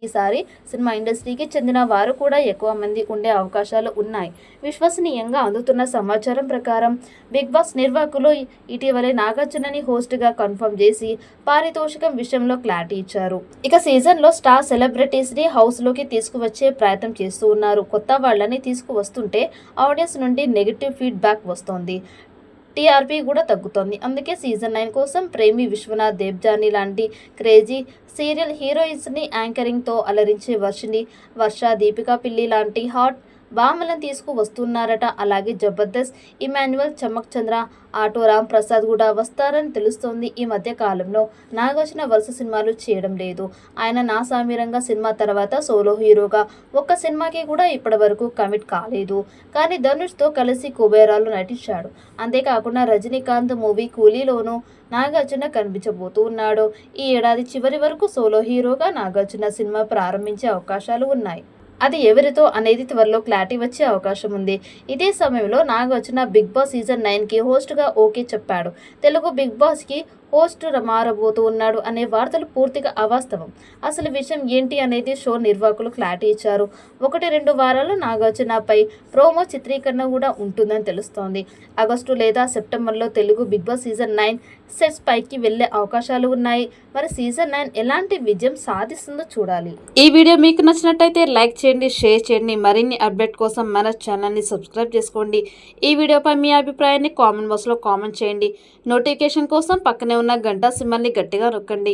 ఈసారి సినిమా ఇండస్ట్రీకి చెందిన వారు కూడా ఎక్కువ మంది ఉండే అవకాశాలు ఉన్నాయి. విశ్వసనీయంగా అందుతున్న సమాచారం ప్రకారం బిగ్ బాస్ నిర్వాహకులు ఇటీవలే నాగార్జునని హోస్ట్గా కన్ఫర్మ్ చేసి పారితోషికం విషయంలో క్లారిటీ ఇచ్చారు. ఇక సీజన్లో స్టార్ సెలబ్రిటీస్ని హౌస్లోకి తీసుకువచ్చే ప్రయత్నం చేస్తూ ఉన్నారు. కొత్త వాళ్ళని తీసుకువస్తుంటే ఆడియన్స్ నుండి నెగిటివ్ ఫీడ్బ్యాక్ వస్తోంది. టీఆర్పీ కూడా తగ్గుతోంది. అందుకే సీజన్ 9 కోసం ప్రేమి విశ్వనాథ్, దేవ్జానీ లాంటి క్రేజీ సీరియల్ హీరోయిన్స్ని యాంకరింగ్తో అలరించే వర్ష, దీపికా పిల్లి లాంటి హాట్ భామలను తీసుకువస్తున్నారట. అలాగే జబర్దస్త్ ఇమాన్యువల్, చమక్ చంద్ర, ఆటో రామ్ ప్రసాద్ కూడా వస్తారని తెలుస్తోంది. ఈ మధ్య కాలంలో నాగార్జున వరుస సినిమాలు చేయడం లేదు. ఆయన నా సామిరంగా సినిమా తర్వాత సోలో హీరోగా ఒక్క సినిమాకి కూడా ఇప్పటివరకు కమిట్ కాలేదు. కానీ ధనుష్తో కలిసి కుబేరాలో నటించాడు. అంతేకాకుండా రజనీకాంత్ మూవీ కూలీలోనూ నాగార్జున కనిపించబోతూ ఉన్నాడు. ఈ ఏడాది చివరి వరకు సోలో హీరోగా నాగార్జున సినిమా ప్రారంభించే అవకాశాలు ఉన్నాయి. అది ఎవరితో అనేది త్వరలో క్లారిటీ వచ్చే అవకాశం ఉంది. ఇదే సమయంలో నాగార్జున బిగ్ బాస్ సీజన్ 9కి హోస్ట్గా ఓకే చెప్పాడు. తెలుగు బిగ్ బాస్కి హోస్ట్ మారబోతూ ఉన్నాడు అనే వార్తలు పూర్తిగా అవాస్తవం. అసలు విషయం ఏంటి అనేది షో నిర్వాహకులు క్లారిటీ ఇచ్చారు. 1-2 వారాల్లో నాగార్జునపై ప్రోమో చిత్రీకరణ కూడా ఉంటుందని తెలుస్తోంది. ఆగస్టు లేదా సెప్టెంబర్లో Telugu Big Boss season 9 sets పైకి వెళ్లే అవకాశాలు ఉన్నాయి. మరి సీజన్ 9 ఎలాంటి విజయం సాధిస్తుందో చూడాలి. ఈ వీడియో మీకు నచ్చినట్టయితే లైక్ చేయండి, షేర్ చేయండి. మరిన్ని అప్డేట్ కోసం మన ఛానల్ని సబ్స్క్రైబ్ చేసుకోండి. ఈ వీడియోపై మీ అభిప్రాయాన్ని కామెంట్ బాక్స్లో కామెంట్ చేయండి. నోటిఫికేషన్ కోసం పక్కనే ఉన్న గంట సింబల్ని గట్టిగా నొక్కండి.